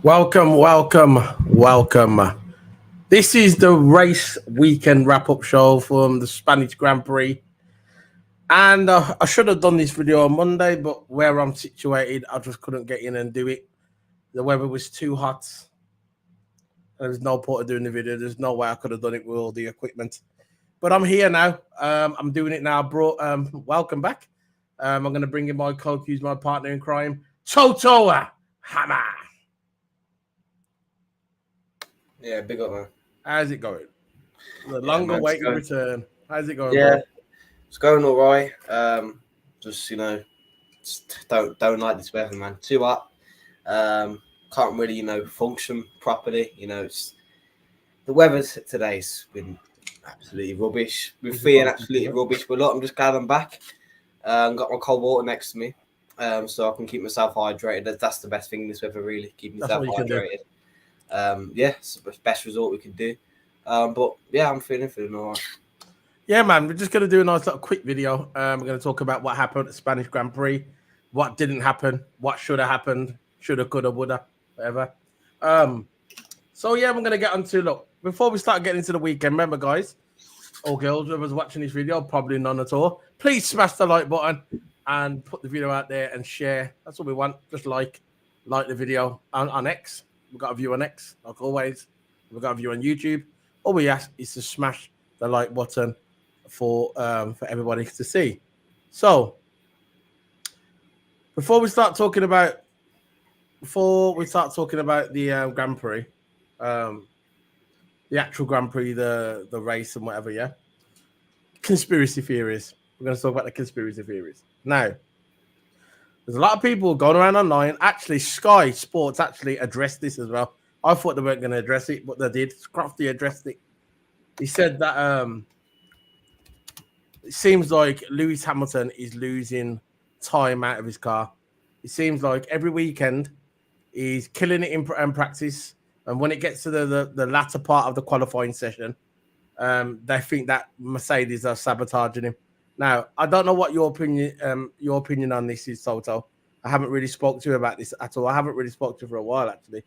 Welcome. This is the race weekend wrap up show from the Spanish Grand Prix. And I should have done this video on Monday, but where I'm situated, I just couldn't get in and do it. The weather was too hot. There was no point of doing the video. There's no way I could have done it with all the equipment. But I'm here now. I'm doing it now. Welcome back. I'm going to bring in my co-accused, my partner in crime, Toto Hammer. Yeah, big up, man. How's it going? The longer waiting return. How's it going, bro? It's going all right. Just don't like this weather, man. Too hot. Can't really function properly. It's the weather today's been absolutely rubbish. We're feeling absolutely rubbish. But look, I'm just glad I'm back. Got my cold water next to me, so I can keep myself hydrated. That's the best thing in this weather, really. Keeping myself hydrated. It's the best result we could do. But yeah, I'm feeling all right. Yeah, man, we're just going to do a nice little quick video. We're going to talk about what happened at the Spanish Grand Prix, what didn't happen, what should have happened, shoulda, coulda, woulda, whatever. So yeah, we're going to get on to, look, before we start getting into the weekend, remember, guys, or girls, whoever's watching this video, probably none at all, please smash the like button and put the video out there and share. That's what we want. Just like the video on X. We've got a view on X, like always. We've got a view on YouTube. All we ask is to smash the like button for everybody to see. So, before we start talking about the Grand Prix, the actual Grand Prix, the race and whatever, yeah. Conspiracy theories. We're going to talk about the conspiracy theories now. There's a lot of people going around online. Actually, Sky Sports actually addressed this as well. I thought they weren't going to address it, but they did. Crofty addressed it. He said that it seems like Lewis Hamilton is losing time out of his car. It seems like every weekend he's killing it in practice, and when it gets to the latter part of the qualifying session, they think that Mercedes are sabotaging him. Now, I don't know what your opinion on this is, Toto. I haven't really spoke to you about this at all. I haven't really spoke to you for a while, actually.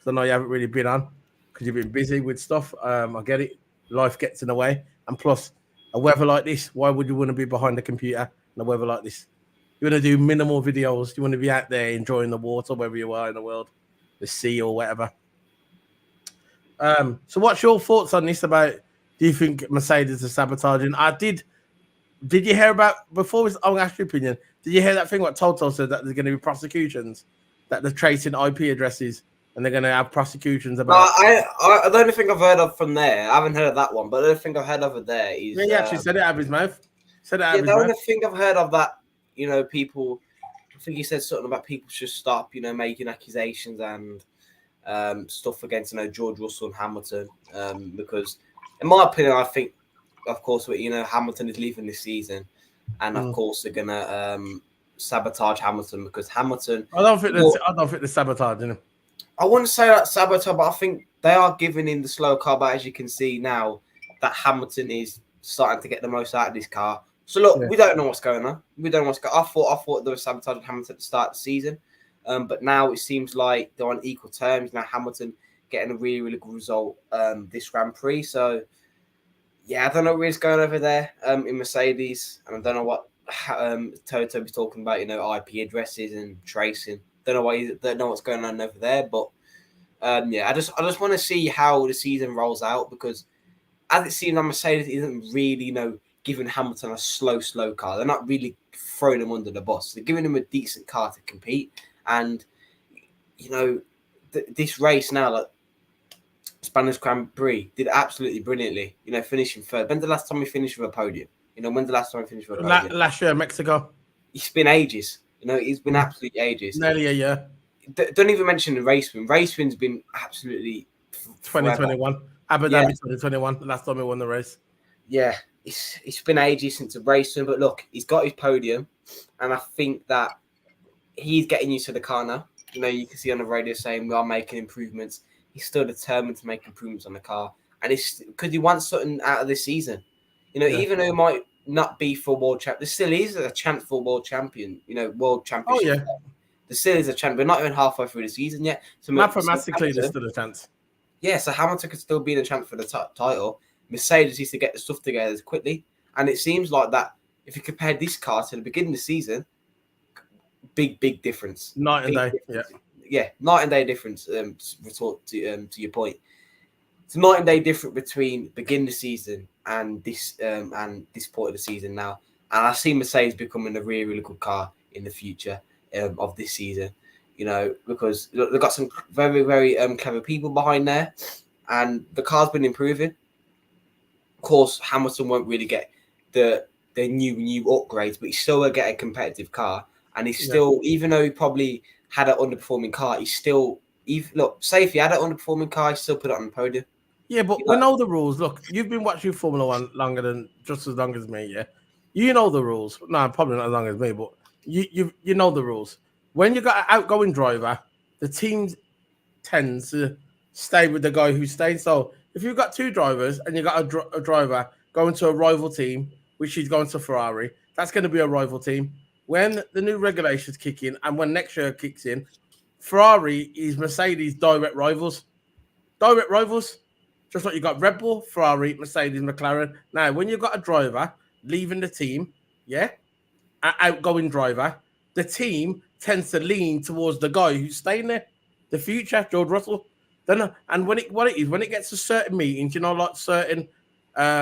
So I know you haven't really been on because you've been busy with stuff. I get it. Life gets in the way. And plus, a weather like this, why would you want to be behind the computer in a weather like this? You want to do minimal videos. You want to be out there enjoying the water, wherever you are in the world, the sea or whatever. So what's your thoughts on this about, do you think Mercedes are sabotaging? Did you hear about, I'll ask your opinion, did you hear that thing what Toto said, that there's going to be prosecutions, that they're tracing IP addresses and they're going to have prosecutions about... I don't think I've heard of from there. I haven't heard of that one, but the only thing I've heard of there is... Yeah, he actually said it out of his mouth. The only thing I've heard of that, people... I think he said something about people should stop, making accusations and stuff against, George Russell and Hamilton, because, in my opinion, I think, of course, Hamilton is leaving this season, and of course they're gonna sabotage Hamilton because Hamilton. I don't think they're sabotaging him. I wouldn't say that sabotage, but I think they are giving him the slow car. But as you can see now, that Hamilton is starting to get the most out of this car. So look, we don't know what's going on. We don't know what's going on. I thought they were sabotaging Hamilton at the start of the season, but now it seems like they're on equal terms. Now Hamilton getting a really, really good result this Grand Prix. So. Yeah, I don't know what's going over there in Mercedes, and I don't know what Toto was talking about, IP addresses and tracing. Don't know what's going on over there, but I just want to see how the season rolls out because as it seems, Mercedes isn't really, giving Hamilton a slow car. They're not really throwing him under the bus. They're giving him a decent car to compete, and this race now, like. Spanish Grand Prix did absolutely brilliantly, finishing third. When's the last time we finished with a podium? When's the last time we finished with a podium? Last year, Mexico. It's been ages. It's been absolutely ages. Nearly a year. Don't even mention the race win. Race win's been absolutely 2021. Abu Dhabi 2021, the last time we won the race. Yeah, it's been ages since a race win, but look, he's got his podium, and I think that he's getting used to the car now. You can see on the radio saying we are making improvements. He's still determined to make improvements on the car, and it's because he wants something out of this season. Even though it might not be for world champ, there still is a chance for world champion. World championship. Oh yeah, There still is a chance. We're not even halfway through the season yet. So mathematically, there's still a chance. Yeah, so Hamilton could still be in a chance for the title. Mercedes needs to get the stuff together quickly. And it seems like that, if you compare this car to the beginning of the season, big difference. Night and day, yeah, night and day difference. To your point, it's a night and day difference between beginning of the season and this point of the season now. And I see Mercedes becoming a really good car in the future of this season. You know, because they've got some very clever people behind there, and the car's been improving. Of course, Hamilton won't really get the new upgrades, but he still will get a competitive car. And he's still, even though he probably had an underperforming car, he's still, say if he had an underperforming car, he still put it on the podium. Yeah, but we know the rules. Look, you've been watching Formula One just as long as me, yeah? You know the rules. No, probably not as long as me, but you know the rules. When you got an outgoing driver, the team tends to stay with the guy who's staying. So if you've got two drivers and you got a driver going to a rival team, which is going to Ferrari, that's going to be a rival team. When the new regulations kick in and when next year kicks in, Ferrari is Mercedes' direct rivals. Direct rivals. Just like you got Red Bull, Ferrari, Mercedes, McLaren. Now, when you've got a driver leaving the team, an outgoing driver, the team tends to lean towards the guy who's staying there, the future, George Russell. Then, and when it gets to certain meetings, you know, like certain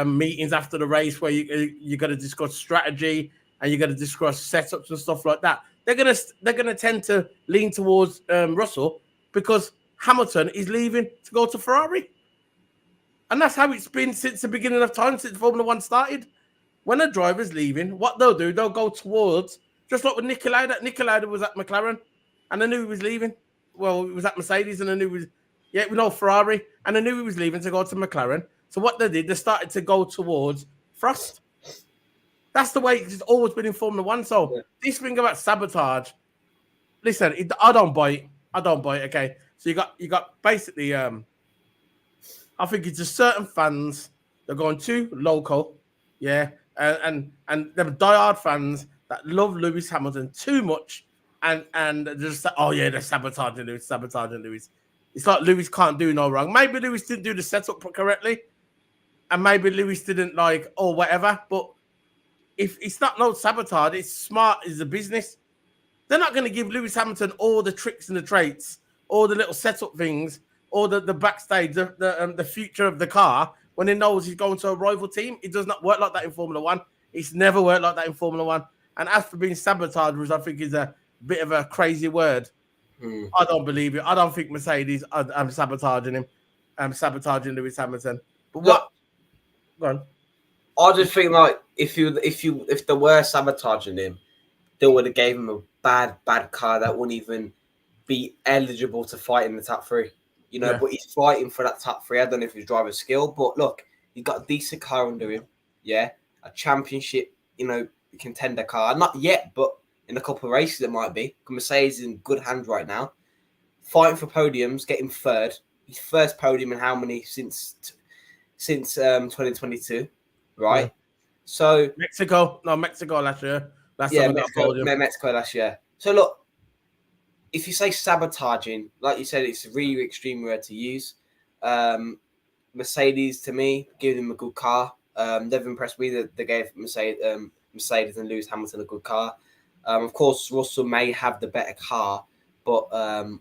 meetings after the race where you got to discuss strategy and you got to discuss setups and stuff like that, they're gonna tend to lean towards Russell because Hamilton is leaving to go to Ferrari, and that's how it's been since the beginning of time, since Formula One started. When a driver's leaving, what they'll do, they'll go towards. Just like with Niki Lauda. Niki Lauda was at McLaren, and I knew he was leaving. Well, he was at Mercedes, and I knew he was, Ferrari, and I knew he was leaving to go to McLaren. So what they did, they started to go towards Frost. That's the way it's always been in Formula One. So this thing about sabotage, listen, I don't buy it. Okay, so you got basically, I think it's just certain fans they're going too local, and them diehard fans that love Lewis Hamilton too much, and just say, oh yeah, they're sabotaging Lewis. It's like Lewis can't do no wrong. Maybe Lewis didn't do the setup correctly, and maybe Lewis didn't or whatever. But if it's not no sabotage, it's smart. It's a business. They're not going to give Lewis Hamilton all the tricks and the traits, all the little setup things, or the backstage, the future of the car when he knows he's going to a rival team. It does not work like that in Formula One. It's never worked like that in Formula One. And as for being sabotaged, which I think is a bit of a crazy word, I don't believe it. I don't think Mercedes are sabotaging him. Sabotaging Lewis Hamilton. But what? Go on. I just think if they were sabotaging him, they would have gave him a bad car that wouldn't even be eligible to fight in the top three. You know, but he's fighting for that top three. I don't know if he's driver's skill, but look, he got a decent car under him. Yeah, a championship, contender car. Not yet, but in a couple of races it might be. Mercedes is in good hands right now. Fighting for podiums, getting third. His first podium in how many since 2022, right? Yeah. So Mexico last year. Mexico last year. So look, if you say sabotaging, like you said, it's a really extreme word to use. Mercedes, to me, giving them a good car. They've impressed me that they gave Mercedes and Lewis Hamilton a good car. Of course, Russell may have the better car, but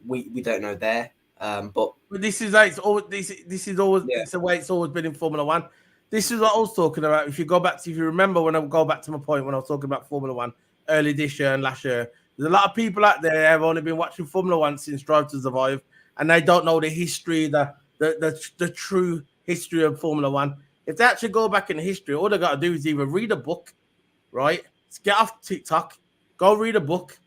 we don't know there. But this is like this is always it's the way it's always been in Formula One. This is what I was talking about. If you remember when I go back to my point when I was talking about Formula One early this year and last year, there's a lot of people out there that have only been watching Formula One since Drive to Survive, and they don't know the history, the true history of Formula One. If they actually go back in history, all they got to do is either read a book, right? Get off TikTok, go read a book,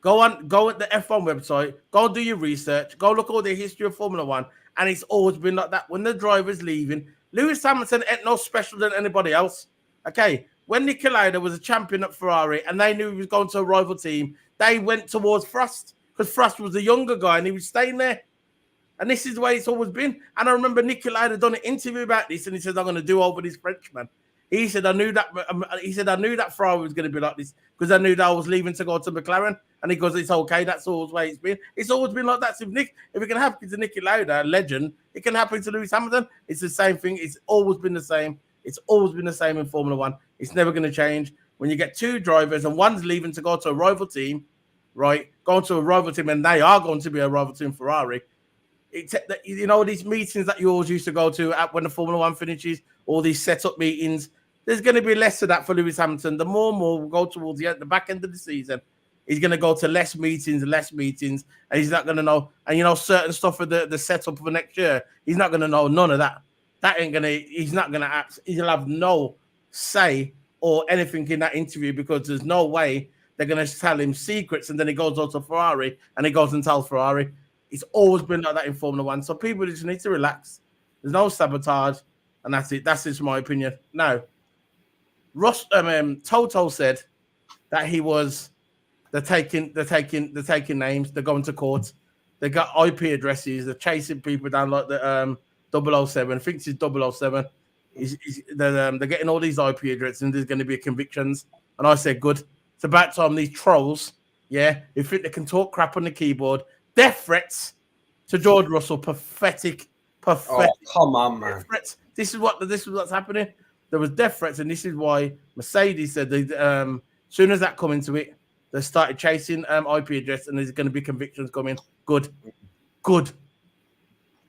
go at the F1 website, go do your research, go look all the history of Formula One, and it's always been like that. When the driver's leaving, Lewis Hamilton ain't no special than anybody else. Okay, when Niki Lauda was a champion at Ferrari and they knew he was going to a rival team, they went towards Frost because Frost was the younger guy and he was staying there. And this is the way it's always been. And I remember Niki Lauda done an interview about this, and he said, "I'm going to do over this Frenchman." He said, "I knew that." He said, "I knew that Ferrari was going to be like this. because I knew that I was leaving to go to McLaren. And he goes, it's okay. That's always the way it's been. It's always been like that. If it can happen to Niki Lauda, a legend, it can happen to Lewis Hamilton. It's the same thing. It's always been the same. It's always been the same in Formula One. It's never going to change. When you get two drivers and one's leaving to go to a rival team, right? Going to a rival team, and they are going to be a rival team, Ferrari. You know, these meetings that you always used to go to when the Formula One finishes, all these setup meetings, there's going to be less of that for Lewis Hamilton. The more and more we'll go towards the back end of the season, he's going to go to less meetings, and he's not going to know. And, you know, certain stuff for the setup for next year, he's not going to know none of that. That ain't going to, he's not going to, he'll have no say or anything in that interview, because there's no way they're going to tell him secrets and then he goes out to Ferrari and he goes and tells Ferrari. It's always been like that in Formula One. So people just need to relax. There's no sabotage, and that's it. That's just my opinion. Now, Toto said that he was, they're taking names, they're going to court, they got IP addresses, they're chasing people down like the 007, thinks it's 007. They're getting all these IP addresses and there's going to be convictions. And I said, good. It's about time these trolls, who think they can talk crap on the keyboard, death threats to George Russell, pathetic. Oh, come on, man. Threats. This is what's happening. There was death threats, and this is why Mercedes said as soon as that come into it, they started chasing IP address, and there's going to be convictions coming. Good.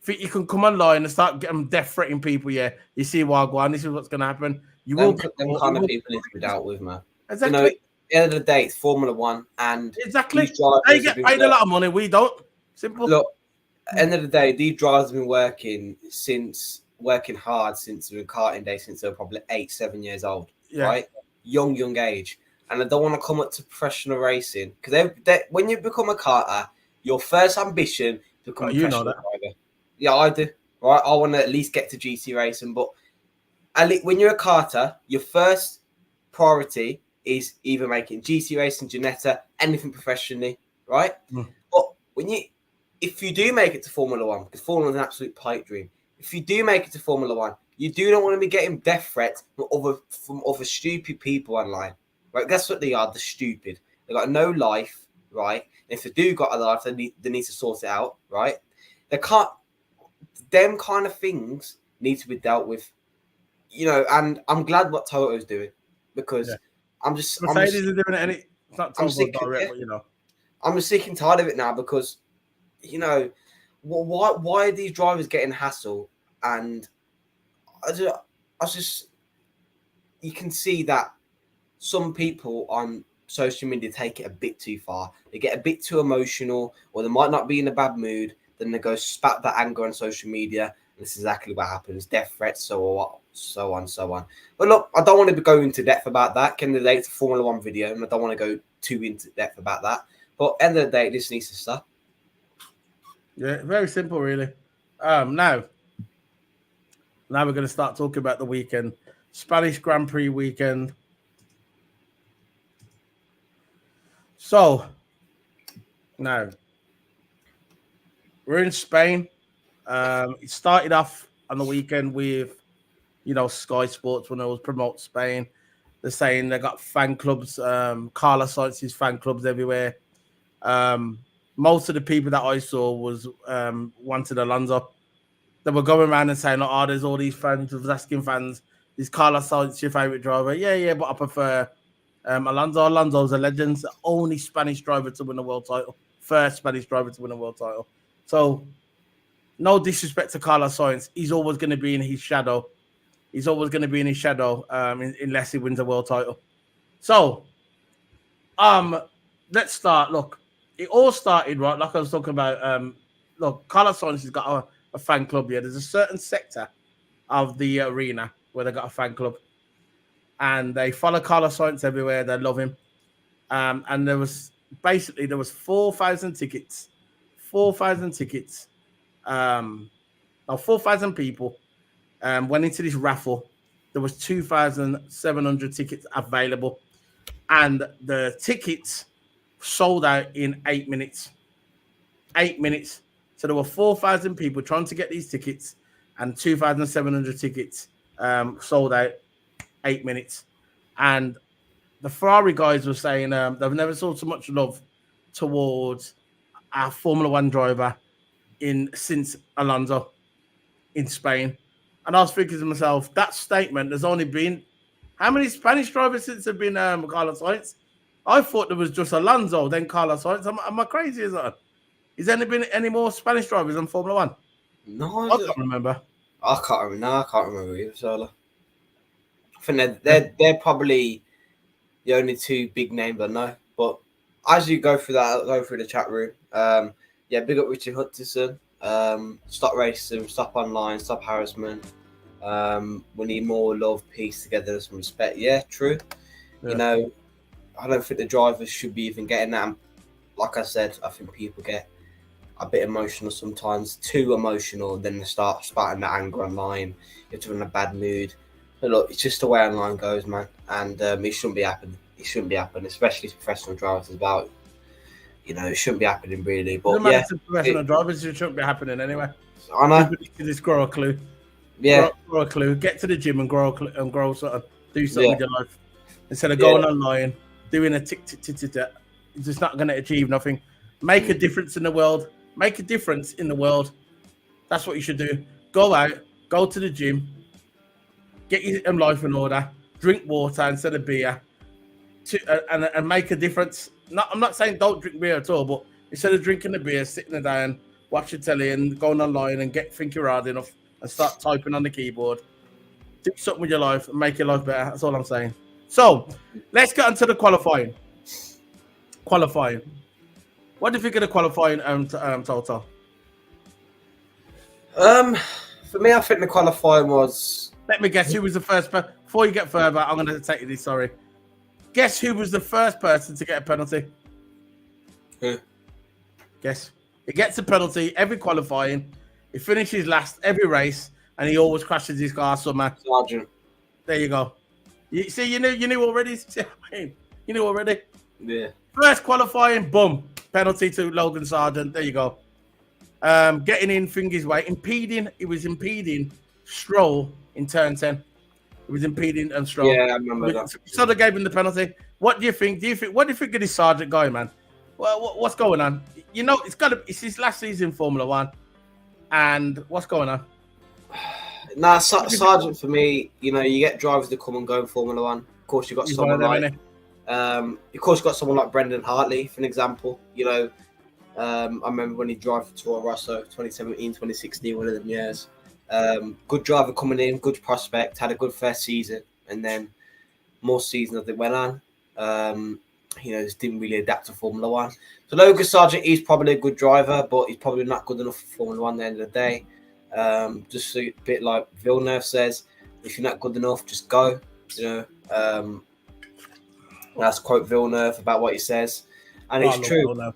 Think you can come online and start getting death threatening people? Yeah, you see Wagwan. This is what's going to happen. You will get them kind of people need to be dealt with, man. Exactly. You know, at the end of the day, it's Formula One, and exactly they get paid a lot of money. We don't. Simple. Look, at the end of the day, these drivers have been working hard since the karting day, since they were probably 8-7 years old, right? Young age. And I don't want to come up to professional racing, because when you become a karter, your first ambition to become a professional driver. Yeah, I do. Right, I want to at least get to GT racing, but when you're a karter, your first priority is either making GT racing, Ginetta, anything professionally, right? But if you do make it to Formula One, because Formula One is an absolute pipe dream, if you do make it to Formula One, you do not want to be getting death threats from other stupid people online. Right? That's what they are, the stupid. They got no life, right? And if they do got a life, they need to sort it out, right? Them kind of things need to be dealt with, you know. And I'm glad what Toto's doing, because Mercedes is doing it. It's not Toto direct, but you know, I'm sick and tired of it now, because, you know, why are these drivers getting hassled? And I just you can see that some people on social media take it a bit too far. They get a bit too emotional, or they might not be in a bad mood. Then they go spat that anger on social media. And this is exactly what happens. Death threats, so on. But look, I don't want to go into depth about that. Can relate to Formula One video, and I don't want to go too into depth about that. But end of the day, this needs to stop. Yeah, very simple, really. Now we're going to start talking about the weekend. Spanish Grand Prix weekend. So, now, we're in Spain. It started off on the weekend with, you know, Sky Sports when it was promote Spain. They're saying they got fan clubs, Carlos Sainz's fan clubs everywhere. Most of the people that I saw was wanted Alonso. They were going around and saying, "Oh, there's all these fans." I was asking fans, "Is Carlos Sainz your favorite driver?" Yeah, but I prefer Alonso. Alonso's a legend, the only Spanish driver to win a world title, first Spanish driver to win a world title. So, no disrespect to Carlos Sainz, he's always going to be in his shadow. Unless he wins a world title. So, let's start. Look, it all started, right, like I was talking about. Look, Carlos Sainz has got a fan club here. There's a certain sector of the arena where they got a fan club, and they follow Carlos Sainz everywhere. They love him. And there was 4,000 tickets. 4,000 tickets. 4,000 people went into this raffle. There was 2,700 tickets available, and the tickets sold out in 8 minutes. 8 minutes. So there were 4,000 people trying to get these tickets, and 2,700 tickets sold out 8 minutes. And the Ferrari guys were saying they've never saw so much love towards our Formula One driver since Alonso in Spain. And I was thinking to myself, that statement, there's only been how many Spanish drivers since have been Carlos Sainz? I thought there was just Alonso, then Carlos Sainz. Am I crazy? Is there been any more Spanish drivers in Formula One? No, I can't remember. I can't remember. No, I can't remember either. So I think they're probably the only two big names I know. But as you go through the chat room, big up Richard Hutchison. Stop racism, stop online, stop harassment. We need more love, peace, togetherness, and respect. Yeah, true. Yeah. You know, I don't think the drivers should be even getting that. And like I said, I think people get a bit emotional sometimes, too emotional, then they start spouting that anger online. You're in a bad mood. But look, it's just the way online goes, man. And it shouldn't be happening. It shouldn't be happening, especially to professional drivers as well. You know, it shouldn't be happening really. But yeah, to professional drivers, it shouldn't be happening anyway. I know. Just grow a clue. Yeah, grow a clue. Get to the gym and grow something. Do something with your life instead of going online, doing a tick. You're just not going to achieve nothing. Make a difference in the world. Make a difference in the world. That's what you should do. Go out. Go to the gym. Get your life in order. Drink water instead of beer. And make a difference. I'm not saying don't drink beer at all, but instead of drinking the beer, sitting down, watching telly and going online and think you're hard enough and start typing on the keyboard. Do something with your life and make your life better. That's all I'm saying. So let's get into the qualifying. What do you think of the qualifying total? For me, I think the qualifying was. Let me guess who was the first person. Before you get further, I'm going to take you this. Sorry. Guess who was the first person to get a penalty? Who? Guess. He gets a penalty every qualifying. He finishes last every race, and he always crashes his car somehow. Sargent. There you go. You see, you knew already. You knew already. Yeah. First qualifying, boom, penalty to Logan Sargent. There you go. Getting in Fingy's way, he was impeding Stroll in turn 10. He was impeding Stroll. Yeah, I remember that. So they gave him the penalty. What do you think? What do you think of this Sargent guy, man? Well, what's going on? You know, it's his last season in Formula One, and what's going on? Nah, Sargent for me, you know, you get drivers that come and go in Formula One. Of course, you've got someone like Brendan Hartley, for an example. You know, I remember when he drove for Toro Rosso, 2017, 2016, one of them years. Good driver coming in, good prospect, had a good first season, and then more seasons as it went on. You know, just didn't really adapt to Formula One. So Logan Sargent is probably a good driver, but he's probably not good enough for Formula One at the end of the day. Just a bit like Villeneuve says, if you're not good enough, just go. You know, that's quote Villeneuve about what he says, and it's true. Villeneuve.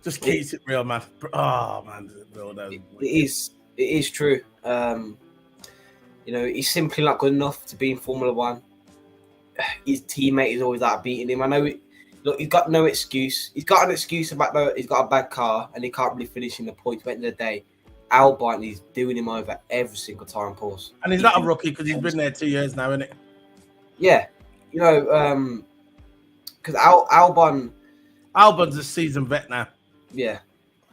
Just keeps it real, man. Oh man, Villeneuve. It is true. You know, he's simply not good enough to be in Formula One. His teammate is always out beating him. I know. Look, he's got no excuse. He's got an excuse about he's got a bad car and he can't really finish in the points. But at the end of the day, Albon is doing him over every single time, Paul. And he's not a rookie because he's been there 2 years now, isn't it? Yeah, you know, because Albon's a seasoned vet now. Yeah,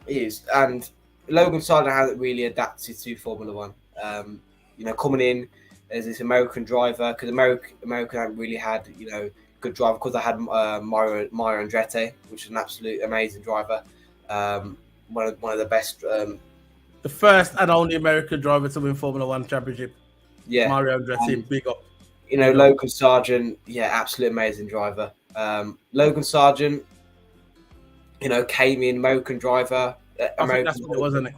he is, and Logan Sargent hasn't really adapted to Formula One. You know, coming in as this American driver, because America haven't really had, you know, good driver, because I had Mario Andretti, which is an absolute amazing driver. One of the best. The first and only American driver to win Formula One championship. Yeah, Mario Andretti, big up. You know, Logan Sargent, yeah, absolute amazing driver. Logan Sargent, you know, came in American driver. I think that's what it was, isn't it?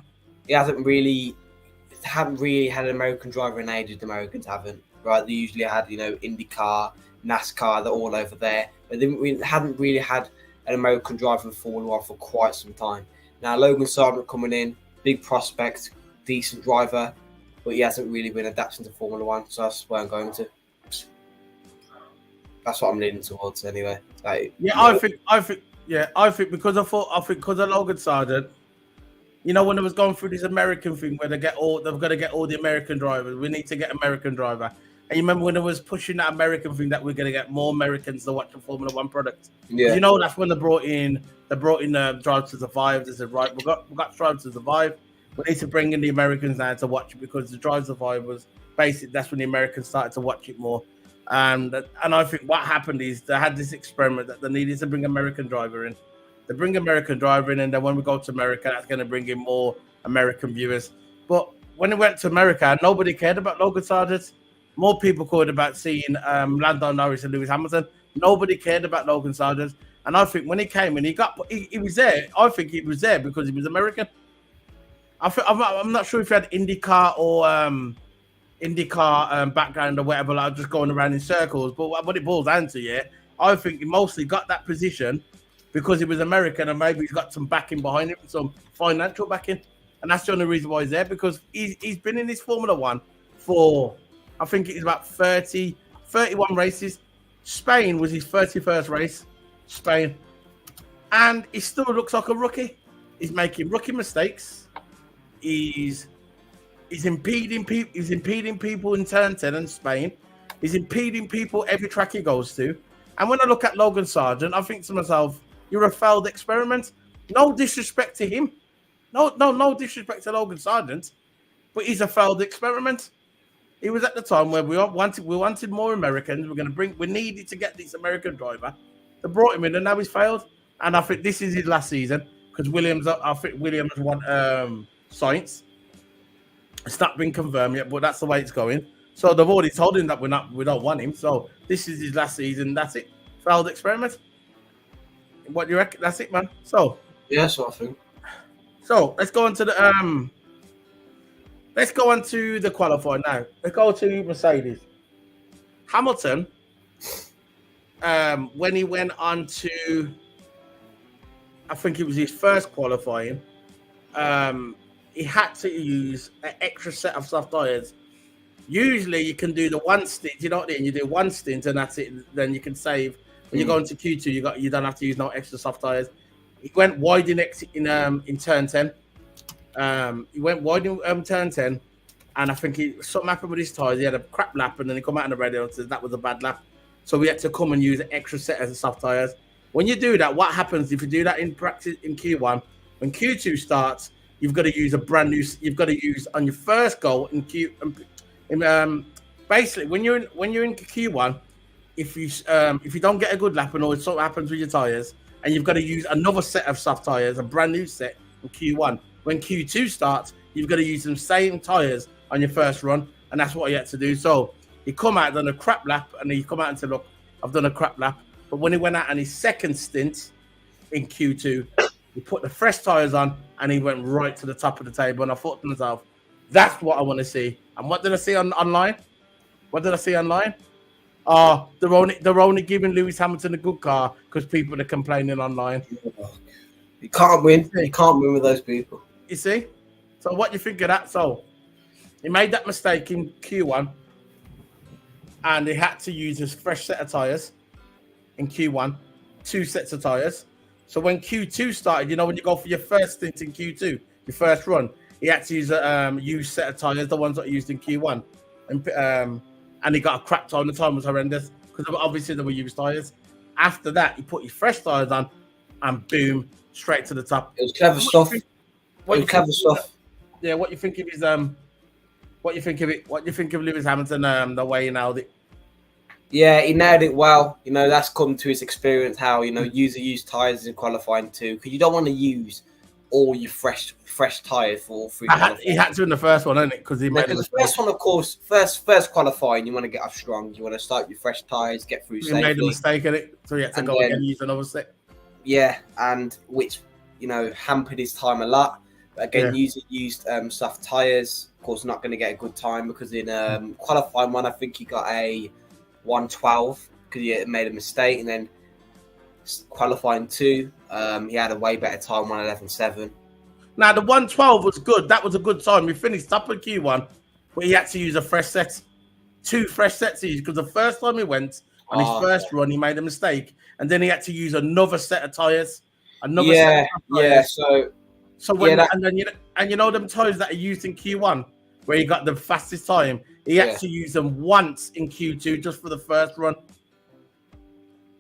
He haven't really had an American driver in ages. The Americans haven't, right? They usually had, you know, IndyCar, NASCAR, they're all over there, but they hadn't really had an American driver in Formula One for quite some time. Now Logan Sargent coming in, big prospect, decent driver, but he hasn't really been adapting to Formula One, so that's where I'm going to. That's what I'm leaning towards, anyway. Like, yeah, I think because of Logan Sargent, you know, when I was going through this American thing where they've got to get all the American drivers, we need to get American driver. And you remember when it was pushing that American thing that we're going to get more Americans to watch the Formula One product. Yeah. You know, that's when they brought in Drive to Survive. They said, right, we got Drive to Survive. We need to bring in the Americans now to watch it because the Drive to Survive was basically that's when the Americans started to watch it more. And I think what happened is they had this experiment that they needed to bring American driver in. They bring American driver in, and then when we go to America, that's going to bring in more American viewers. But when it went to America, nobody cared about Logan Sargent. More people cared about seeing Lando Norris and Lewis Hamilton. Nobody cared about Logan Sargent. And I think when he came in, he was there. I think he was there because he was American. I'm not sure if he had IndyCar or background or whatever, like just going around in circles. But what it boils down to, yeah, I think he mostly got that position because he was American and maybe he's got some backing behind him, some financial backing. And that's the only reason why he's there, because he's been in this Formula One for, I think it's about 31 races. Spain was his 31st race, Spain. And he still looks like a rookie. He's making rookie mistakes. He's impeding people. He's impeding people in turn 10 in Spain. He's impeding people every track he goes to. And when I look at Logan Sargent, I think to myself, you're a failed experiment. No disrespect to him. No disrespect to Logan Sargent, but he's a failed experiment. He was at the time where we wanted more Americans. We needed to get this American driver. They brought him in, and now he's failed. And I think this is his last season because I think Williams won science. It's not been confirmed yet, but that's the way it's going. So they've already told him that we don't want him. So this is his last season. That's it. Failed experiment. What do you reckon? That's it, man. So yeah, that's what I think. So let's go on to the qualifying now. Let's go to Mercedes. Hamilton, when he went on to, I think it was his first qualifying, he had to use an extra set of soft tires. Usually you can do the one stint, you know what I mean? You do one stint and that's it. Then you can save. When you go into Q2, you don't have to use no extra soft tires. He went wide in turn 10. He went wide in turn 10, and I think something happened with his tires. He had a crap lap, and then he come out on the radio and said that was a bad lap. So we had to come and use an extra set of soft tires. When you do that, what happens if you do that in practice in Q1? When Q2 starts, you've got to use a brand new. You've got to use on your first goal in basically when you're in Q1, if you don't get a good lap and all something happens with your tires, and you've got to use another set of soft tires, a brand new set in Q1. When Q2 starts, you've got to use the same tires on your first run, and that's what he had to do. So he come out, done a crap lap, and he come out and said, look, I've done a crap lap. But when he went out on his second stint in Q2, he put the fresh tires on, and he went right to the top of the table. And I thought to myself, that's what I want to see. And what did I see online? What did I see online? They're only giving Lewis Hamilton a good car because people are complaining online. You can't win. You can't win with those people. You see? So what do you think of that? So he made that mistake in Q1 and he had to use his fresh set of tyres in Q1, 2 sets of tyres. So when Q2 started, you know, when you go for your first stint in Q2, your first run, he had to use a used set of tyres, the ones that he used in Q1. And he got a crap time. The time was horrendous because obviously they were used tyres. After that, he put his fresh tyres on and boom, straight to the top. It was clever stuff. Clever stuff. Yeah, what you think of his what you think of it? What you think of Lewis Hamilton? The way he nailed it. Yeah, he nailed it well. You know, that's come to his experience. How used tires in qualifying too, because you don't want to use all your fresh tires for all 3. He had to in the first one, didn't it? Because he made the first one, of course, first qualifying. You want to get off strong. You want to start your fresh tires, get through safely. He made a mistake in it, so he had to go again and use another set. Yeah, and which hampered his time a lot. But again, used soft tires. Of course, not going to get a good time because in qualifying one, I think he got a 1:12 because he made a mistake, and then qualifying 2, he had a way better time, 1:11.7. Now the 1:12 was good. That was a good time. We finished top of Q1, but he had to use a fresh set, 2 fresh sets because the first time he went on his first run, he made a mistake, and then he had to use another set of tires. So when them tires that are used in Q1, where he got the fastest time. He actually used them once in Q2 just for the first run.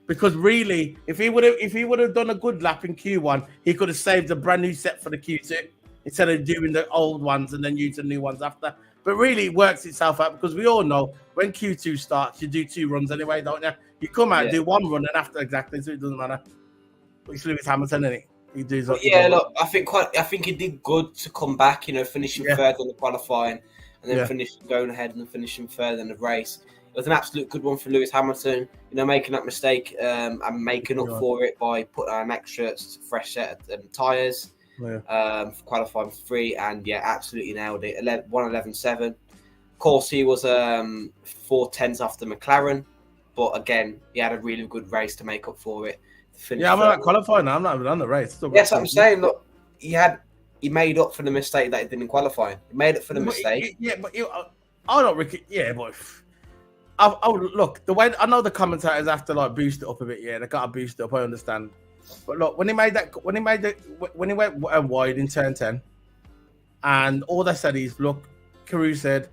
Because really, if he would have done a good lap in Q1, he could have saved a brand new set for the Q2 instead of doing the old ones and then using the new ones after. But really, it works itself out because we all know when Q2 starts, you do 2 runs anyway, don't you? You come out, do 1 run, and after exactly, so it doesn't matter. It's Lewis Hamilton, isn't it? He does. Look, I think he did good to come back. You know, finishing third in the qualifying, and then going ahead and finishing third in the race. It was an absolute good one for Lewis Hamilton. You know, making that mistake and making up for it by putting on an extra fresh set of tyres for qualifying 3, and absolutely nailed it. 1:11.7. Of course, he was 4/10 after McLaren, but again, he had a really good race to make up for it. I'm not qualifying now. I'm not even on the race. Yes, I'm saying. Look, he made up for the mistake that he did in qualifying. He made up for the mistake. I don't, Ricky. Yeah, but. Look, the way I know the commentators have to like boost it up a bit. Yeah, they gotta boost it up. I understand, but look, when he went wide in turn 10, and all they said is, look, Carew said,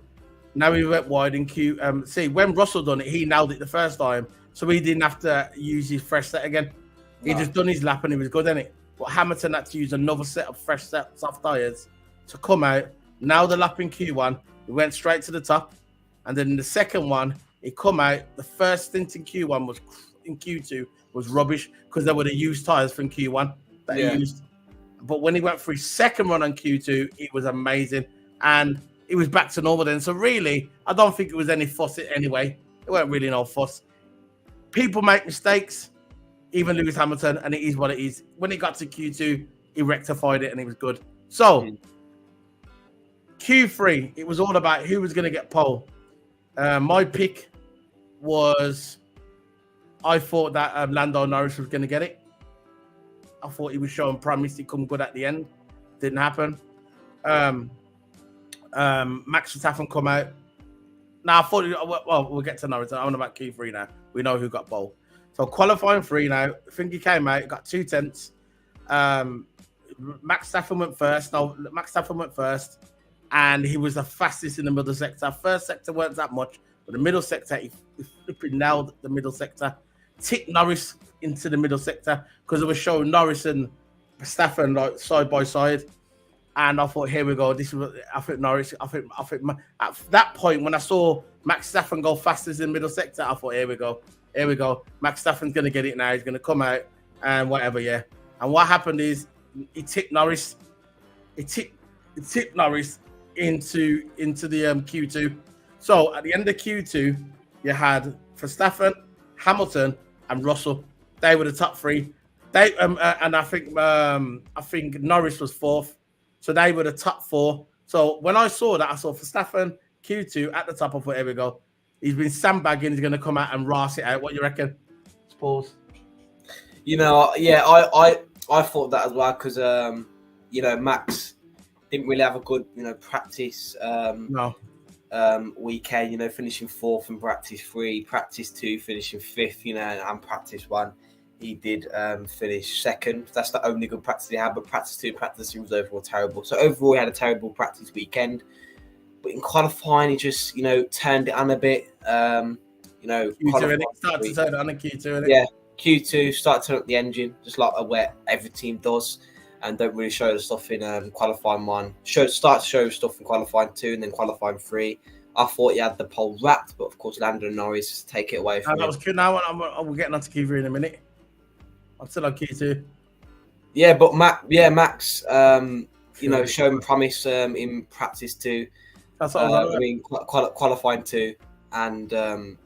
now he went wide in Q. See, when Russell done it, he nailed it the first time, so he didn't have to use his fresh set again. He just done his lap and he was good, innit? But Hamilton had to use another set of fresh soft tires to come out. Now the lap in Q1, he went straight to the top, and then in the second one. He come out. The first stint in Q1 was in Q2 was rubbish because they were the used tires from Q1 that he used. But when he went for his second run on Q2, it was amazing, and it was back to normal then. So really, I don't think it was any fuss anyway. It weren't really no fuss. People make mistakes, even Lewis Hamilton, and it is what it is. When he got to Q2, he rectified it and it was good. So Q3, it was all about who was going to get pole. My pick was, I thought that Lando Norris was going to get it. I thought he was showing promise. He come good at the end. Didn't happen. Max Verstappen come out. Now I thought, well, we'll get to Norris. I'm on about Q3 now. We know who got pole. So qualifying 3 now. I think he came out, got 2 tenths. Max Verstappen went first. No, Max Verstappen went first. And he was the fastest in the middle sector. First sector weren't that much, but the middle sector, he flipping nailed the middle sector. Ticked Norris into the middle sector because it was showing Norris and Verstappen like side by side. And I thought, here we go. This is I think Norris. I think at that point when I saw Max Verstappen go fastest in the middle sector, I thought, here we go. Max Verstappen's gonna get it now. He's gonna come out and whatever, And what happened is he tipped Norris. He tipped Norris into the Q2. So at the end of Q2, you had Verstappen, Hamilton, and Russell. They were the top 3. They and I think Norris was 4th. So they were the top 4. So when I saw that, I saw Verstappen Q2 at the top. I thought, here we go. He's been sandbagging. He's going to come out and ras it out. What do you reckon? Pause. You know, I thought that as well because Max didn't really have a good, practice weekend, finishing 4th in practice 3, practice 2, finishing 5th, and practice 1. He did finish 2nd. That's the only good practice he had, but practice 2, practice 3 was overall terrible. So overall, he had a terrible practice weekend. But in qualifying, he just, turned it on a bit. Q2, started to turn it on in Q2, innit? Yeah, Q2, started to turn up the engine, just like where every team does. And don't really show the stuff in qualifying 1. Start to show stuff in qualifying 2 and then qualifying 3. I thought he had the pole wrapped, but of course Lando Norris take it away from him. That was good. Now we're getting on to Q3 in a minute. I'm still on Q2. Yeah, but Max, showing promise in practice 2. That's what qualifying 2, and coming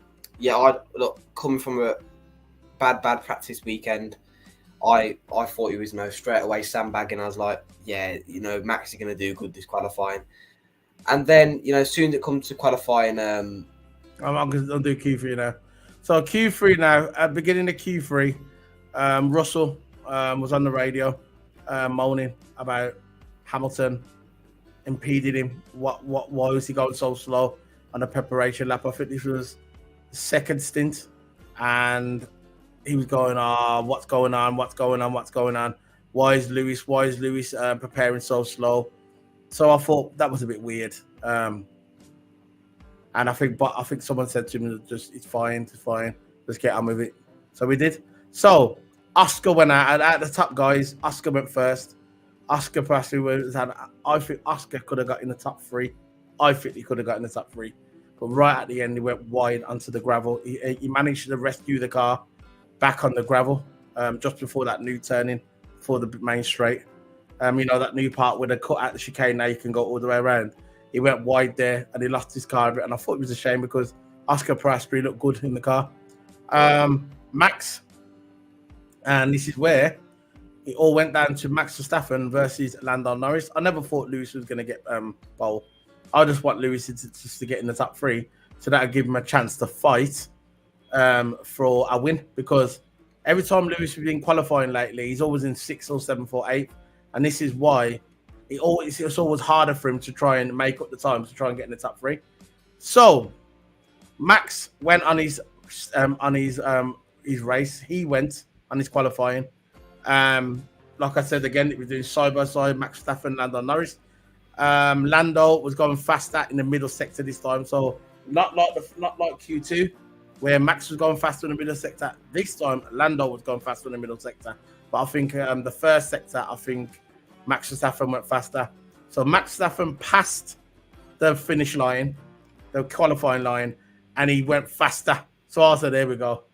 from a bad practice weekend. I thought he was straight away sandbagging. I was like, Max is going to do good this qualifying. And then, as soon as it comes to qualifying... I'm going to do Q3 now. So Q3 now, at the beginning of Q3, Russell was on the radio moaning about Hamilton impeded him. Why was he going so slow on the preparation lap? I think this was the 2nd stint. And... he was going, what's going on? Why is Lewis preparing so slow? So I thought that was a bit weird. And I think someone said to him, "Just it's fine, let's get on with it." So we did. So Oscar went out at the top, guys. Oscar went first. Oscar Piastri was. I think Oscar could have got in the top 3. I think he could have got in the top 3, but right at the end, he went wide onto the gravel. He managed to rescue the car back on the gravel just before that new turning for the main straight. You know, that new part where they cut out the chicane. Now you can go all the way around. He went wide there and he lost his car a bit. And I thought it was a shame because Oscar Piastri looked good in the car. Max, and this is where it all went down to Max Verstappen versus Lando Norris. I never thought Lewis was going to get pole. I just want Lewis to get in the top 3, so that would give him a chance to fight for a win. Because every time Lewis has been qualifying lately, he's always in 6th or 7th or 8th, and this is why it's always harder for him to try and make up the time to try and get in the top 3. So Max went on his race. He went on his qualifying. Like I said again, it was doing side by side. Max Verstappen, Lando Norris. Lando was going faster in the middle sector this time, so not like Q2, where Max was going faster in the middle sector. This time, Lando was going faster in the middle sector. But I think the first sector, I think Max Verstappen went faster. So Max Verstappen passed the finish line, the qualifying line, and he went faster. So I said, there we go.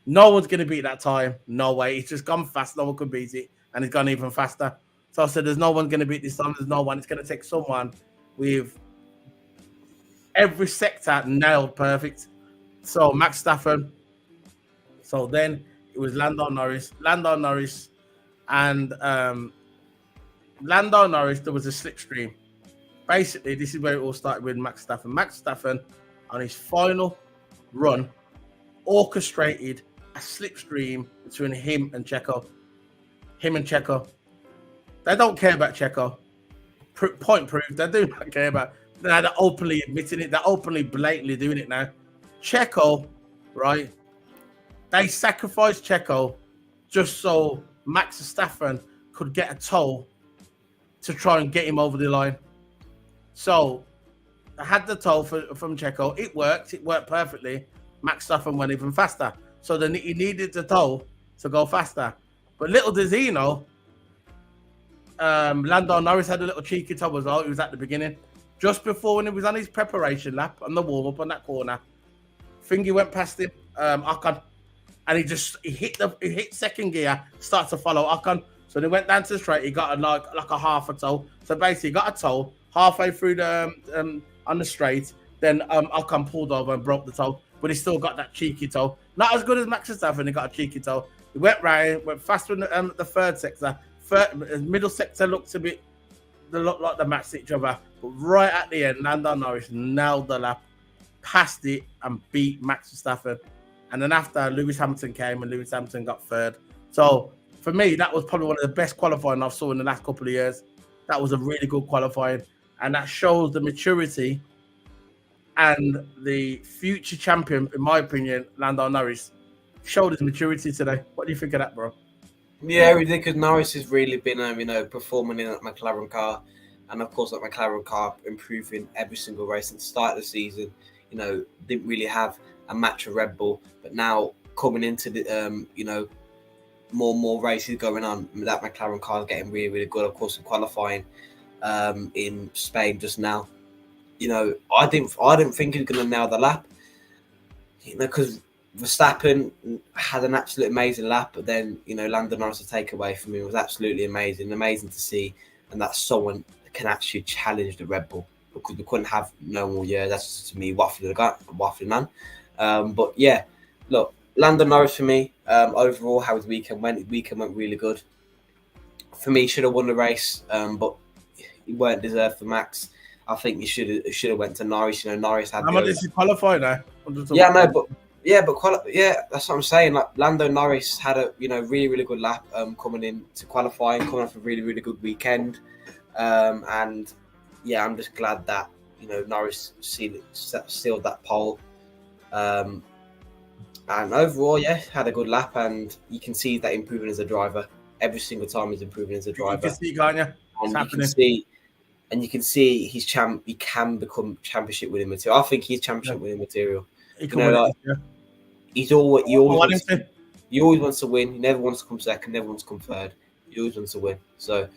No one's going to beat that time. No way. It's just gone fast. No one could beat it. And it's gone even faster. So I said, there's no one going to beat this time. There's no one. It's going to take someone with every sector nailed perfect. So Max Verstappen. So then it was Lando Norris. And Lando Norris, there was a slipstream. Basically, this is where it all started with Max Verstappen. Max Verstappen, on his final run, orchestrated a slipstream between him and Checo. They don't care about Checo. Point proved, they do not care about. They're openly admitting it. They're openly, blatantly doing it now. Checo, right? They sacrificed Checo just so Max Verstappen could get a toll to try and get him over the line. So I had the toll from Checo. It worked. It worked perfectly. Max Verstappen went even faster. So then he needed the toll to go faster. But little does he know, Lando Norris had a little cheeky toll as well. He was at the beginning. Just before, when he was on his preparation lap on the warm-up on that corner, Fingy went past him, Ocon, and he hit second gear, started to follow Ocon. So they went down to the straight. He got like a half a toll. So basically, he got a toll halfway through the on the straight. Then Ocon pulled over and broke the toll, but he still got that cheeky toll. Not as good as Max Verstappen. He got a cheeky toll. He went round, went faster in the third sector. Middle sector looked a bit. They looked like they matched each other, but right at the end, Lando Norris nailed the lap, passed it, and beat Max Verstappen. And then after, Lewis Hamilton came, and Lewis Hamilton got third. So for me, that was probably one of the best qualifying I've saw in the last couple of years. That was a really good qualifying, and that shows the maturity and the future champion, in my opinion, Lando Norris, showed his maturity today. What do you think of that, bro? Yeah, because Norris has really been, performing in that McLaren car, and of course that McLaren car improving every single race since the start of the season. Didn't really have a match with Red Bull, but now coming into the, more and more races going on, that McLaren car is getting really, really good. Of course, in qualifying in Spain just now, I didn't think he was going to nail the lap, because Verstappen had an absolute amazing lap, but then, Lando Norris' takeaway from him was absolutely amazing to see, and that someone can actually challenge the Red Bull, because we couldn't have no more years. That's just, to me, waffling man. But yeah, look, Lando Norris for me, overall, how his weekend went. His weekend went really good. For me, he should have won the race, but he weren't deserved for Max. I think he should have went to Norris. Norris had. How much did he qualify now? That's what I'm saying. Like, Lando Norris had a really, really good lap coming in to qualifying, coming off a really, really good weekend, and yeah, I'm just glad that Norris sealed that pole, and overall, had a good lap, and you can see that improving as a driver. Every single time he's improving as a driver. You can see, can't you? And you can see, and you can see he can become championship winning material. I think he's championship winning material. He can win it. Yeah. He's always I want him to. He always wants to win. He never wants to come second. Never wants to come third. He always wants to win. So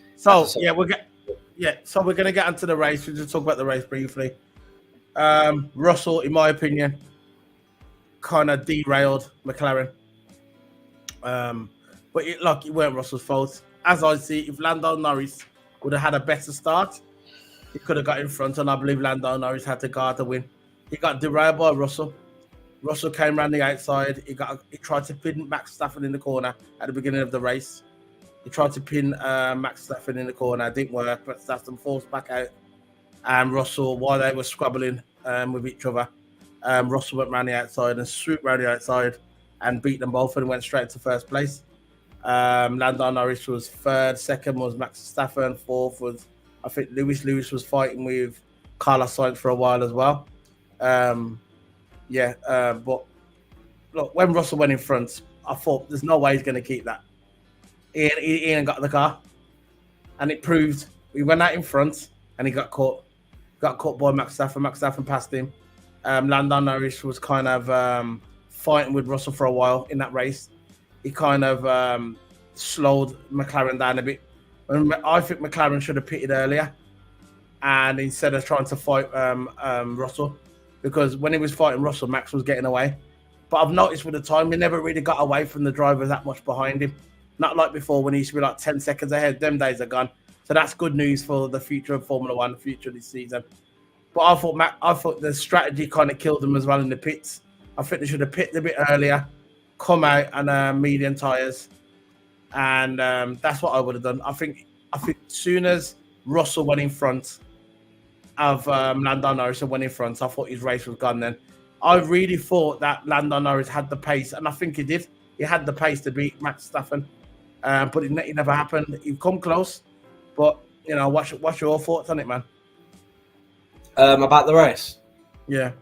yeah, so we're gonna get onto the race. We'll just talk about the race briefly. Russell, in my opinion, kind of derailed McLaren. But it weren't Russell's fault. As I see, if Lando Norris would have had a better start, he could have got in front, and I believe Lando Norris had to guard the win. He got derailed by Russell. Russell came around the outside. He tried to pin Max Verstappen in the corner at the beginning of the race. He tried to pin Max Verstappen in the corner. It didn't work. But Verstappen forced back out. And Russell, while they were scrabbling with each other, Russell went around the outside and swooped around the outside and beat them both and went straight to first place. Lando Norris was third. Second was Max Verstappen. Fourth was, I think, Lewis. Lewis was fighting with Carlos Sainz for a while as well. But look, when Russell went in front, I thought there's no way he's going to keep that. He ain't got the car, and it proved. He went out in front, and he got caught. Got caught by Max Verstappen. Max Verstappen passed him. Lando Norris was kind of fighting with Russell for a while in that race. He kind of slowed McLaren down a bit. I think McLaren should have pitted earlier, and instead of trying to fight Russell, because when he was fighting Russell, Max was getting away. But I've noticed with the time, he never really got away from the drivers that much behind him. Not like before when he used to be like 10 seconds ahead. Them days are gone. So that's good news for the future of Formula One, the future of this season. But I thought the strategy kind of killed them as well in the pits. I think they should have pitted a bit earlier, come out on medium tyres, and that's what I would have done. I think as soon as Russell went in front of Lando Norris and went in front, I thought his race was gone then. I really thought that Lando Norris had the pace, and I think he did. He had the pace to beat Max Verstappen, but it never happened. He come close, but what's your thoughts on it, man? About the race? Yeah,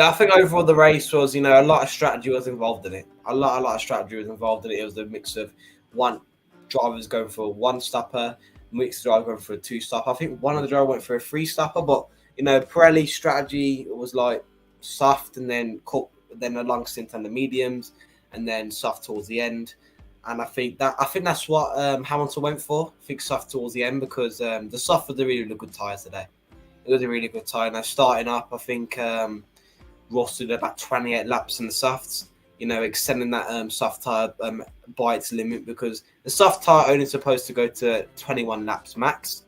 I think overall the race was, a lot of strategy was involved in it. A lot of strategy was involved in it. It was a mix of one drivers going for a one-stopper, mixed driver going for a two-stopper. I think one of the drivers went for a three-stopper, but Pirelli's strategy was like soft and then then a long stint on the mediums, and then soft towards the end. And I think that's what Hamilton went for. I think soft towards the end because the soft was a really, really good tyre today. It was a really good tyre. Now starting up, I think Ross did about 28 laps in the softs. Extending that soft tyre by its limit because the soft tyre only supposed to go to 21 laps max.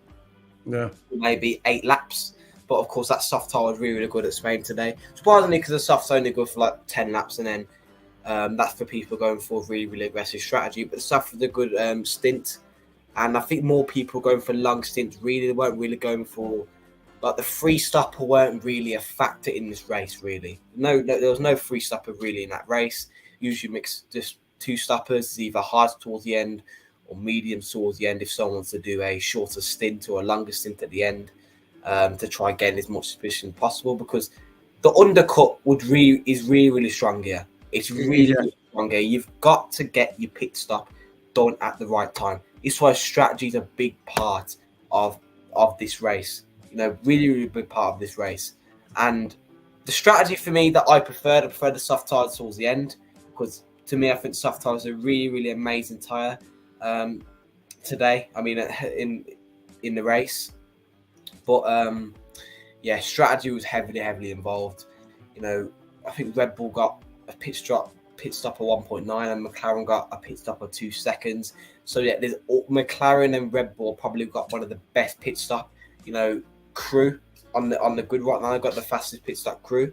Yeah, maybe 8 laps. But of course, that soft tyre was really, really good at Spain today. Surprisingly, because the soft's only good for like 10 laps, and then that's for people going for a really, really aggressive strategy. But the soft was a good stint, and I think more people going for long stints. Really, they weren't really going for like the free stopper weren't really a factor in this race. Really, no, there was no free stopper really in that race. Usually, mix just two stoppers, either hard towards the end or medium towards the end. If someone wants to do a shorter stint or a longer stint at the end. To try and gain as much position as possible because the undercut is really, really strong here. It's really, really strong here. You've got to get your pit stop done at the right time. It's why strategy is a big part of this race. Really, really big part of this race. And the strategy for me that I prefer the soft tyres towards the end because to me, I think soft tyres are a really, really amazing tyre today. I mean, in the race. But strategy was heavily involved. I think Red Bull got a pit stop of 1.9, and McLaren got a pit stop of 2 seconds. So there's McLaren and Red Bull probably got one of the best pit stop, crew on the grid right now. They've got the fastest pit stop crew,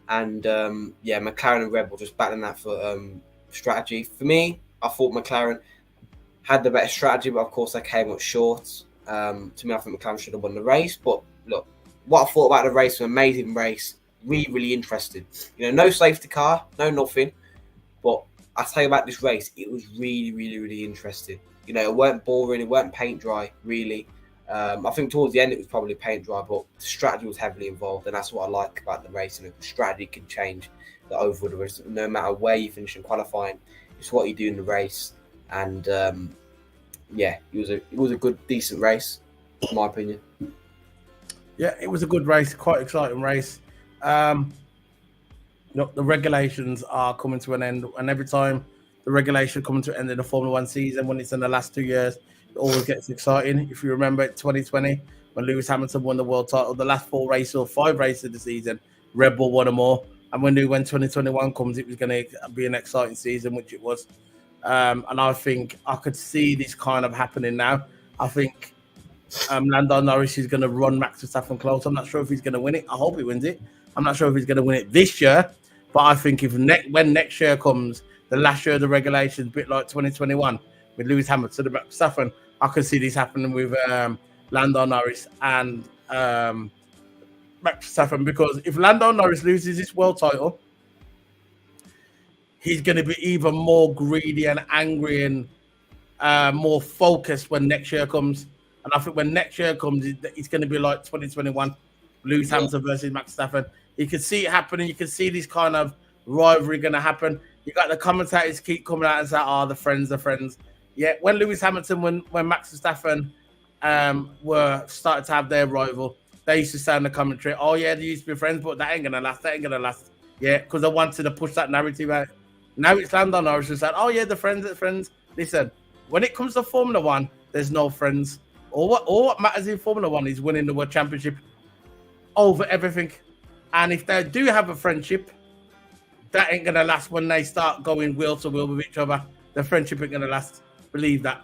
and McLaren and Red Bull just battling that for strategy. For me, I thought McLaren had the better strategy, but of course they came up short. To me, I think McLaren should have won the race. But look, what I thought about the race was an amazing race. Really, really interesting. No safety car, no nothing. But I tell you about this race, it was really, really, really interesting. It weren't boring, it weren't paint dry, really. I think towards the end it was probably paint dry, but the strategy was heavily involved, and that's what I like about the race. The strategy can change the overall the race, no matter where you finish in qualifying. It's what you do in the race, and it was a good, decent race, in my opinion. Yeah, it was a good race, quite exciting race. Look, the regulations are coming to an end, and every time the regulation coming to an end in the Formula One season, when it's in the last 2 years, it always gets exciting. If you remember 2020, when Lewis Hamilton won the world title, the last 4 races or 5 races of the season, Red Bull won them all. And we knew when 2021 comes, it was going to be an exciting season, which it was. And I think I could see this kind of happening now. I think Lando Norris is going to run Max Verstappen close. I'm not sure if he's going to win it. I hope he wins it. I'm not sure if he's going to win it this year, but I think when next year comes, the last year of the regulations, a bit like 2021 with Lewis Hamilton and Max Verstappen, I can see this happening with Lando Norris and Max Verstappen, because if Lando Norris loses his world title, he's going to be even more greedy and angry and more focused when next year comes. And I think when next year comes, it's going to be like 2021, Lewis Hamilton versus Max Verstappen. You can see it happening. You can see this kind of rivalry going to happen. You got the commentators keep coming out and say, "Oh, the friends." Yeah, when Lewis Hamilton, when Max Verstappen were started to have their rival, they used to say in the commentary, "Oh yeah, they used to be friends, but that ain't gonna last. That ain't gonna last." Yeah, because I wanted to push that narrative out. Now it's Lando Norris who said, "Oh yeah, the friends." Listen, when it comes to Formula One, there's no friends. All what matters in Formula One is winning the World Championship over everything. And if they do have a friendship, that ain't gonna last when they start going wheel to wheel with each other. The friendship ain't gonna last. Believe that.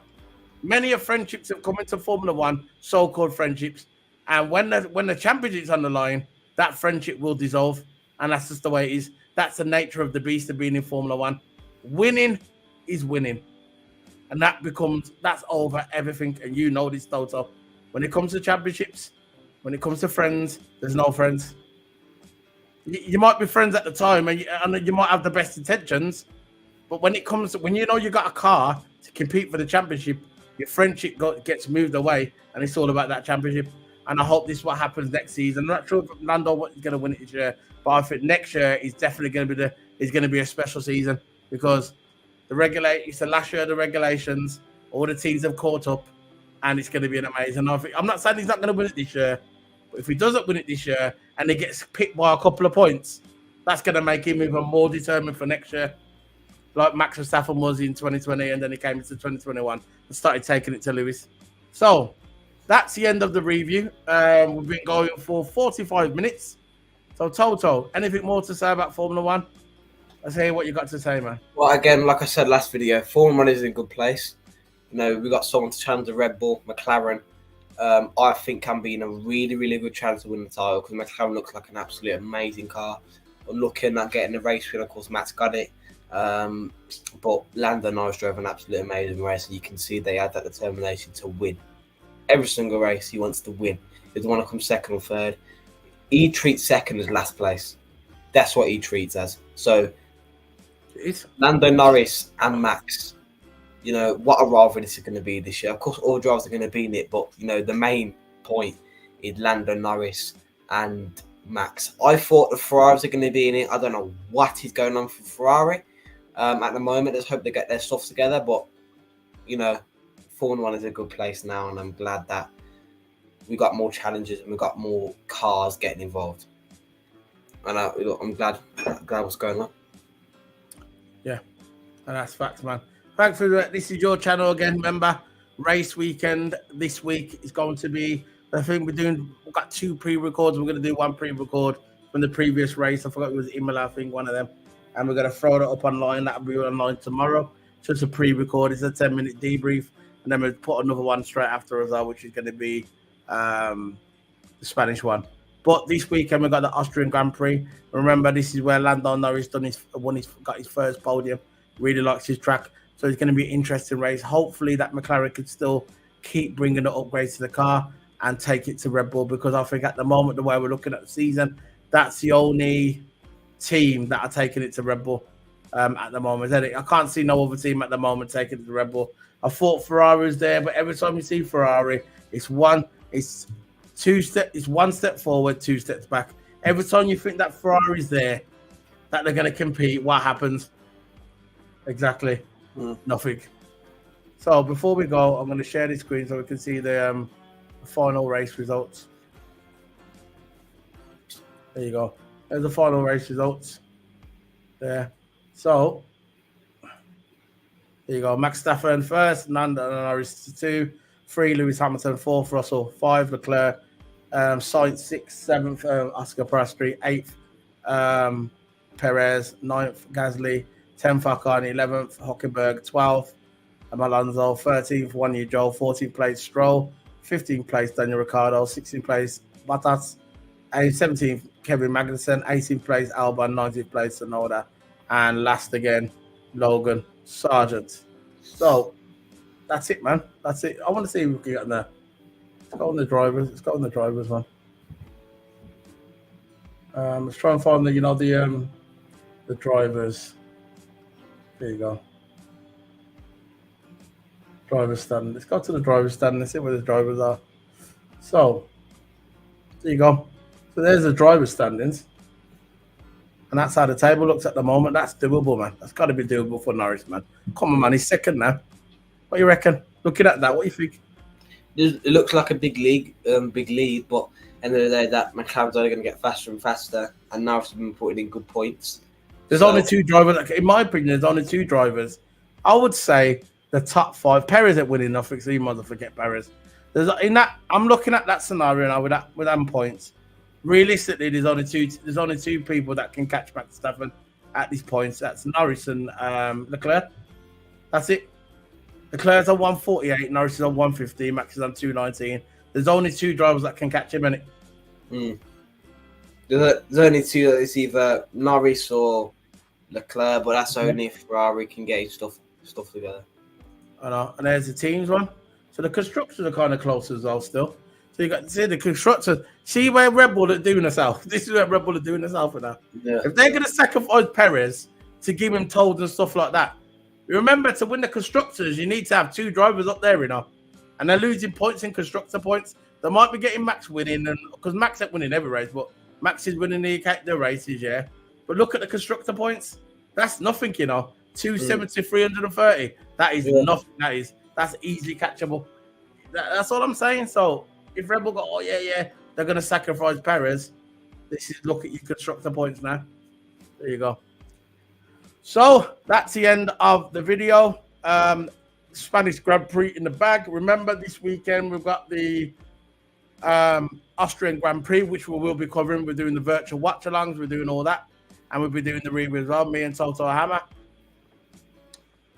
Many of friendships have come into Formula One, so-called friendships, and when the championship's on the line, that friendship will dissolve, and that's just the way it is. That's the nature of the beast of being in Formula One. Winning is winning, and that's over everything. And you know this, Toto. When it comes to championships, when it comes to friends, there's no friends. You might be friends at the time, and you might have the best intentions, but when you know you got a car to compete for the championship, your friendship gets moved away, and it's all about that championship. And I hope this is what happens next season. I'm not sure if Lando is going to win it this year, but I think next year is definitely going to be a special season, because it's the last year of the regulations. All the teams have caught up, and it's going to be an amazing. I'm not saying he's not going to win it this year, but if he doesn't win it this year and he gets picked by a couple of points, that's going to make him even more determined for next year, like Max Verstappen was in 2020, and then he came into 2021 and started taking it to Lewis. So that's the end of the review. We've been going for 45 minutes. So Toto, anything more to say about Formula One? Let's hear what you got to say, man. Well, again, like I said last video, Formula One is in a good place. You know, we got someone to challenge the Red Bull, McLaren. I think can be in a really, really good chance to win the title, because McLaren looks like an absolutely amazing car. We're looking at getting the race win. Of course, Matt's got it. But Lando Norris drove an absolutely amazing race, and you can see they had that determination to win. Every single race, he wants to win. He doesn't want to come second or third. He treats second as last place. That's what he treats as. So, Lando Norris and Max, you know, what a rivalry this is going to be this year. Of course, all drivers are going to be in it, but, you know, the main point is Lando Norris and Max. I thought the Ferraris are going to be in it. I don't know what is going on for Ferrari at the moment. Let's hope they get their stuff together. But, you know, Formula One is a good place now, and I'm glad that we got more challenges and we got more cars getting involved. And I'm glad what's going on. Yeah, and that's facts, man. Thanks for that. This is your channel again. Remember, race weekend this week is going to be, I think we've got 2 pre-records. We're going to do 1 pre-record from the previous race. I forgot it was Imola, I think, one of them. And we're going to throw that up online. That'll be online tomorrow. So it's a pre-record. It's a 10-minute debrief. And then we'll put another one straight after as well, which is going to be the Spanish one. But this weekend, we've got the Austrian Grand Prix. Remember, this is where Lando Norris got his first podium. Really likes his track. So it's going to be an interesting race. Hopefully that McLaren could still keep bringing the upgrades to the car and take it to Red Bull, because I think at the moment, the way we're looking at the season, that's the only team that are taking it to Red Bull at the moment. I can't see no other team at the moment taking it to Red Bull. I thought Ferrari was there, but every time you see Ferrari, it's 1 step forward, 2 steps back. Every time you think that Ferrari's there, that they're going to compete, what happens? Exactly. Nothing. So before we go, I'm going to share the screen so we can see the final race results. There you go. There's the final race results. There. So, there you go. Max Verstappen first, Lando Norris 2, 3, Lewis Hamilton, 4th, Russell, 5, Leclerc, Sainz 6th, 7th, Oscar Piastri, 8th, Perez, 9th, Gasly, 10th, Ocon, 11th, Hockenberg, 12th, Alonso, 13th, Juan Zhou, 14th place, Stroll, 15th place, Daniel Ricciardo, 16th place, Bottas, 17th, Kevin Magnussen, 18th place, Albon, 19th place, Tsunoda, and last again, Logan Sargent. So that's it, man. That's it. I want to see if we can get in there. Let's go on the drivers. Let's go on the drivers, man. Let's try and find the drivers. There you go. Driver stand. Let's go to the driver stand. Let's see where the drivers are. So there you go. So there's the driver standings. And that's how the table looks at the moment. That's doable, man. That's got to be doable for Norris, man. Come on, man. He's second now. What do you reckon? Looking at that, what do you think? It looks like a big lead, but end of the day, that McLaren's only going to get faster and faster, and Norris has been putting in good points. There's only 2 drivers. In my opinion, there's only 2 drivers. I would say the top 5. Perez ain't winning nothing, so you might as well forget Perez. I'm looking at that scenario now with them points. Realistically, there's only two people that can catch Max Verstappen at these points. That's Norris and Leclerc. That's it. Leclerc's on 148, Norris is on 150, Max is on 219. There's only 2 drivers that can catch him, innit? There's only 2. It's either Norris or Leclerc, but that's only if Ferrari can get his stuff together. I know. And there's the teams one. So the constructors are kind of close as well still. So you got to see the constructors. See where Red Bull are doing themselves. This is where Red Bull are doing themselves now. Yeah. If they're going to sacrifice Perez to give him tolls and stuff like that, remember to win the constructors, you need to have 2 drivers up there, and they're losing points in constructor points. They might be getting Max winning, and because Max ain't winning every race, but Max is winning the races, yeah. But look at the constructor points. That's nothing, 270, 330. That is nothing. That's easily catchable. That's all I'm saying. So if Red Bull go, they're going to sacrifice Perez. Look at your constructor points now. There you go. So that's the end of the video. Spanish Grand Prix in the bag. Remember, this weekend we've got the Austrian Grand Prix, which we will be covering. We're doing the virtual watch-alongs. We're doing all that. And we'll be doing the review as well, me and Toto Hammer.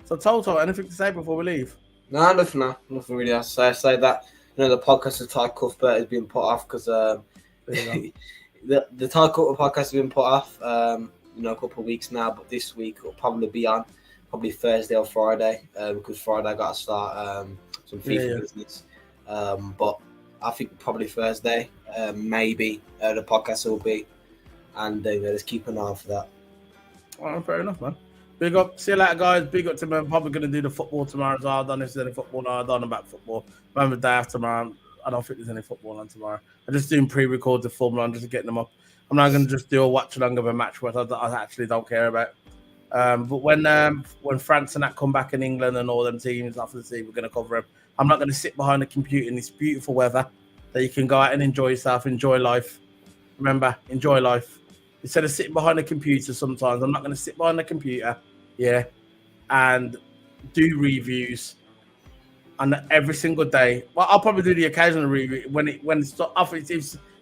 So, Toto, anything to say before we leave? No, nothing really else to say. I say that, the podcast of Ty Cuthbert has been put off because the Ty Cuthbert podcast has been put off, a couple of weeks now, but this week it'll probably be on, Thursday or Friday, because Friday I got to start some FIFA business. But I think probably Thursday, maybe the podcast will be, and let's keep an eye out for that. Well, fair enough, man. Big up. See you later, guys. Big up to me. I'm probably going to do the football tomorrow as well. I don't know if there's any football now. I don't know about football. I'm the day after tomorrow. I don't think there's any football on tomorrow. I'm just doing pre-records of Formula. I'm just getting them up. I'm not going to just do a watch-along of a match which I actually don't care about. But when France and that come back in England and all them teams, obviously we're going to cover them. I'm not going to sit behind the computer in this beautiful weather that you can go out and enjoy yourself, enjoy life. Remember, enjoy life. Instead of sitting behind a computer sometimes, I'm not going to sit behind the computer, and do reviews on every single day. Well, I'll probably do the occasional review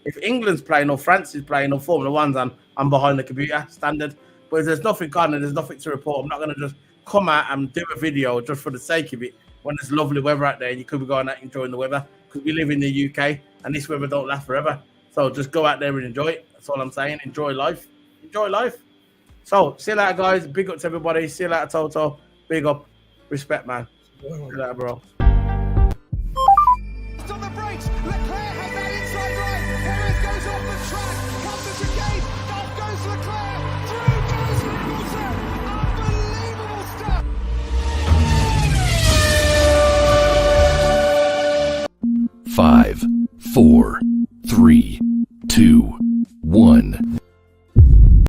if England's playing or France is playing or Formula One's on, I'm behind the computer, standard. But if there's nothing on and there's nothing to report, I'm not going to just come out and do a video just for the sake of it when there's lovely weather out there and you could be going out enjoying the weather, because we live in the UK and this weather don't last forever. So just go out there and enjoy it. That's all I'm saying. Enjoy life. Enjoy life. So, see you later, guys. Big up to everybody. See you later, Toto. Big up. Respect, man. See you later, bro. On the brakes. Leclerc has that inside line. Perez goes off the track. Comes the chicane. Off goes Leclerc. Through goes Hamilton. Unbelievable stuff. 5, 4, 3,